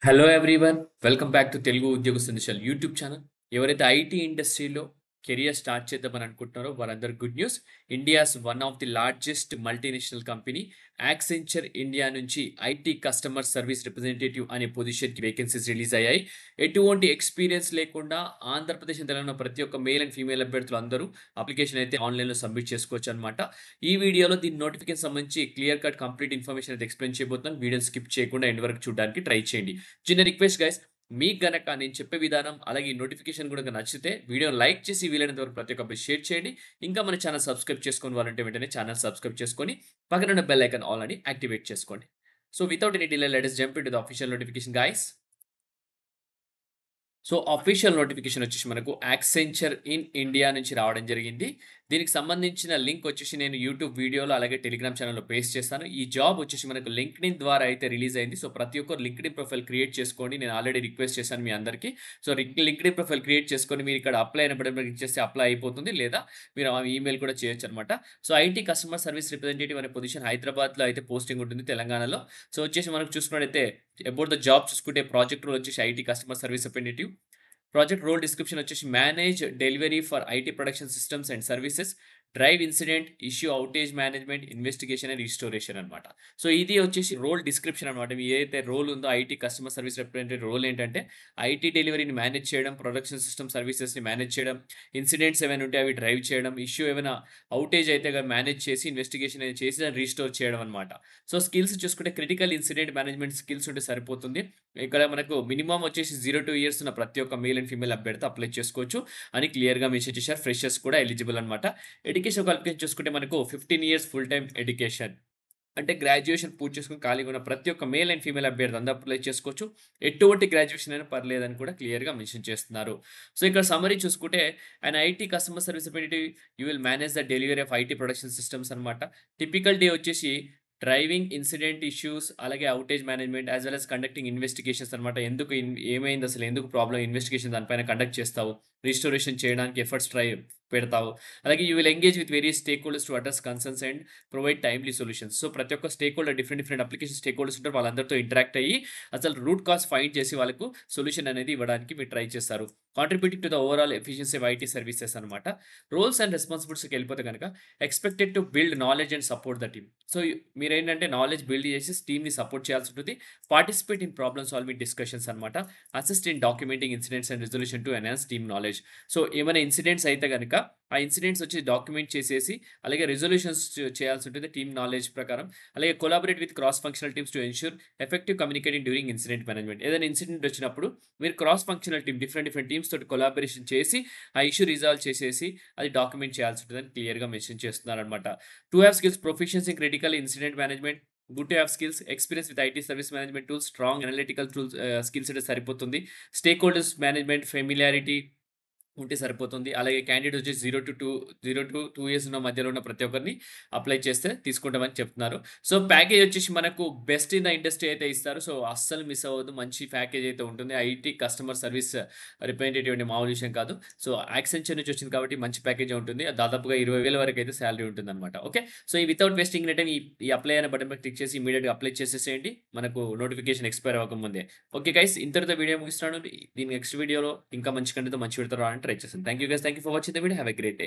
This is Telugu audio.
Hello everyone. Welcome back to Telugu ఉద్యోగ సందేశాలు యూట్యూబ్ ఛానల్. ఎవరైతే ఐటీ ఇండస్ట్రీలో కెరియర్ స్టార్ట్ చేద్దామని అనుకుంటున్నారో వారందరూ good news. India's one of the largest multinational company Accenture India నుంచి ఐటీ కస్టమర్ సర్వీస్ రిప్రజెంటేటివ్ అనే పొజిషన్‌కి వేకెన్సీస్ రిలీజ్ అయ్యాయి. ఎటువంటి ఎక్స్‌పీరియన్స్ లేకుండా ఆంధ్రప్రదేశ్, తెలంగాణ ప్రతి ఒక్క మేల్ అండ్ ఫీమేల్ అభ్యర్థులు అందరూ అప్లికేషన్ అయితే ఆన్‌లైన్‌లో సబ్మిట్ చేసుకోవచ్చనమాట. ఈ వీడియోలో దీని నోటిఫికేషన్ సంబంధించి క్లియర్ కట్ కంప్లీట్ ఇన్ఫర్మేషన్ అయితే ఎక్స్‌ప్లెయిన్ చేయబోతున్నాను. వీడియోని స్కిప్ చేయకుండా ఎండ్ వరకు చూడడానికి ట్రై చేయండి. చిన్న రిక్వెస్ట్ గైస్, మీకు గనక నేను చెప్పే విధానం అలాగే ఈ నోటిఫికేషన్ కూడా నచ్చితే వీడియోని లైక్ చేసి వీలైనంత వరకు ప్రతి ఒక్కరికి షేర్ చేయండి. ఇంకా మన ఛానల్ సబ్స్క్రైబ్ చేసుకోని వాళ్ళంటే వెంటనే ఛానల్ సబ్స్క్రైబ్ చేసుకొని పక్కన ఉన్న బెల్ ఐకాన్ ఆల్ అని యాక్టివేట్ చేసుకోండి. So without any delay let us jump into the official notification guys. So official notification వచ్చేసి మనకు యాక్సెంచర్ ఇన్ ఇండియా నుంచి రావడం జరిగింది. దీనికి సంబంధించిన లింక్ వచ్చేసి నేను యూట్యూబ్ వీడియోలో అలాగే టెలిగ్రామ్ ఛానల్‌లో పేస్ట్ చేస్తాను. ఈ జాబ్ వచ్చేసి మనకు లింక్డ్ఇన్ ద్వారా అయితే రిలీజ్ అయింది. సో ప్రతి ఒక్కరు లింక్డ్ఇన్ ప్రొఫైల్ క్రియేట్ చేసుకోండి. నేను ఆల్రెడీ రిక్వెస్ట్ చేశాను మీ అందరికీ. సో లింక్డ్ఇన్ ప్రొఫైల్ క్రియేట్ చేసుకొని మీరు ఇక్కడ అప్లై అయిన బటన్ క్లిక్ చేస్తే అప్లై అయిపోతుంది. లేదా మీరు ఆ ఈమెయిల్ కూడా చేయొచ్చనమాట. So IT customer service representative అనే పొజిషన్ హైదరాబాద్‌లో అయితే పోస్టింగ్ ఉంటుంది, తెలంగాణలో. సో వచ్చేసి మనకు చూసుకున్నట్టయితే అబౌట్ ద జాబ్ చూసుకుంటే ప్రాజెక్ట్ రోల్ వచ్చేసి IT customer service representative. Project role description వచ్చేసి manage delivery for IT production systems and services, drive incident, issue outage management, investigation and restoration అనమాట. సో ఇది వచ్చేసి రోల్ డిస్క్రిప్షన్ అనమాట. మీ ఏదైతే రోల్ ఉందో IT customer service representative role ఏంటంటే ఐటీ డెలివరీని మేనేజ్ చేయడం, ప్రొడక్షన్ సిస్టమ్ సర్వీసెస్ని మేనేజ్ చేయడం, ఇన్సిడెంట్స్ ఏమైనా ఉంటే అవి డ్రైవ్ చేయడం, ఇష్యూ ఏమైనా ఔటేజ్ అయితే మేనేజ్ చేసి ఇన్వెస్టిగేషన్ అనేది చేసి దాన్ని రీస్టోర్ చేయడం అనమాట. సో స్కిల్స్ చూసుకుంటే క్రిటికల్ ఇన్సిడెంట్ మేనేజ్మెంట్ స్కిల్స్ ఉంటే సరిపోతుంది. ఇక్కడ మనకు మినిమమ్ వచ్చేసి 0-2 ఇయర్స్ ఉన్న ప్రతి ఒక్క మేల్ అండ్ ఫీమేల్ అభ్యర్థి అప్లై చేసుకోవచ్చు అని క్లియర్‌గా మెన్షన్ చేశారు. ఫ్రెషర్స్ కూడా ఎలిజిబుల్ అనమాట. ఎడ్యుకేషన్ క్వాలిఫికేషన్ చూసుకుంటే మనకు 15 ఇయర్స్ ఫుల్ టైమ్ ఎడ్యుకేషన్. అంటే గ్రాడ్యుయేషన్ పూర్తి చేసుకొని ఖాళీగా ఉన్న ప్రతి ఒక్క మేల్ అండ్ ఫీమేల్ అభ్యర్థి అందరూ అప్లై చేసుకోవచ్చు. ఎటువంటి గ్రాడ్యుయేషన్ అయినా పర్లేదని కూడా క్లియర్‌గా మెన్షన్ చేస్తున్నారు. సో ఇక్కడ సమ్మరీ చూసుకుంటే and IT customer service representative you will manage the delivery of IT production systems అనమాట. టిపికల్ డే వచ్చేసి డ్రైవింగ్ ఇన్సిడెంట్ ఇష్యూస్ అలాగే outage management as well as conducting investigations అనమాట. ఎందుకు ఏమైంది అసలు, ఎందుకు ప్రాబ్లమ్, ఇన్వెస్టిగేషన్ దానిపైన కండక్ట్ చేస్తావు. రిస్టోరేషన్ చేయడానికి ఎఫర్ట్స్ పెడతావు. అలాగే you will engage with various stakeholders to address concerns and provide timely solutions. So ప్రతి ఒక్క stakeholder different different application stake holders ఉంటారు. వాళ్ళందరితో ఇంటరాక్ట్ అయ్యి అసలు రూట్ కాజ్ ఫైండ్ చేసి వాళ్ళకు సొల్యూషన్ అనేది ఇవ్వడానికి మీరు ట్రై చేస్తారు. Contributing to the overall efficiency of IT services అనమాట. రోల్స్ అండ్ రెస్పాన్సిబిలిటీస్‌కి వెళ్ళిపోతే గనక expected to build knowledge and support the team. So మీరేంటంటే నాలెడ్జ్ బిల్డ్ చేసి టీమ్‌ని సపోర్ట్ చేయాల్సి ఉంటుంది. Participate in problem solving discussions అనమాట. Assist in documenting incidents and resolution to enhance team knowledge. So ఏమైనా ఇన్సిడెంట్స్ అయితే గనక ఆ ఇన్సిడెంట్స్ వచ్చి డాక్యుమెంట్ చేసేసి అలాగే రిజల్యూషన్స్ చేయాల్సి ఉంటుంది టీమ్ నాలెడ్జ్ ప్రకారం. అలాగే collaborate with cross functional teams to ensure effective communicating during incident management. ఏదైనా ఇన్సిడెంట్ వచ్చినప్పుడు మీరు cross functional team different different teams తోటి కొలాబరేషన్ చేసి ఆ ఇష్యూ రిజాల్వ్ చేసేసి అది డాక్యుమెంట్ చేయాల్సి ఉంటుందని క్లియర్‌గా మెన్షన్ చేస్తున్నారనమాట. To have skills proficiency in critical incident management, good to have skills, experience with IT service management tools, strong analytical tools skills ఉంటే సరిపోతుంది. స్టేక్ హోల్డర్స్ మేనేజ్మెంట్ ఫెమిలియారిటీ ఉంటే సరిపోతుంది. అలాగే క్యాండిడేట్ వచ్చేసి 0-2 ఇయర్స్ ఉన్న మధ్యలో ఉన్న ప్రతి ఒక్కరిని అప్లై చేస్తే తీసుకుంటామని చెప్తున్నారు. సో ప్యాకేజ్ వచ్చేసి మనకు బెస్ట్ ఇన్ ద ఇండస్ట్రీ అయితే ఇస్తారు. సో అస్సలు మిస్ అవ్వద్దు. మంచి ప్యాకేజ్ అయితే ఉంటుంది. ఐటీ కస్టమర్ సర్వీస్ రిప్రజెంటేటివ్ అంటే మామూలు విషయం కాదు. సో యాక్సెంచర్ నుంచి వచ్చింది కాబట్టి మంచి ప్యాకేజే ఉంటుంది. దాదాపుగా 20,000 వరకు అయితే సాలరీ ఉంటుందన్నమాట. ఓకే. సో ఈ వితౌట్ వేస్టింగ్ ఎనీ టైమ్ ఈ అప్లై అనే బటన్ మీద క్లిక్ చేసి ఇమ్మీడియేట్‌గా అప్లై చేసేసేయండి. మనకు నోటిఫికేషన్ ఎక్స్‌పైర్ అవ్వకముందే. ఓకే గైస్, ఇంతటితో వీడియో ముగిస్తున్నాను. దీని నెక్స్ట్ వీడియోలో ఇంకా మంచి కంటెంట్‌తో మంచి వీడియోతో రావడానికి ట్రై చేస్తాను. Thank you guys. Thank you for watching the video. Have a great day.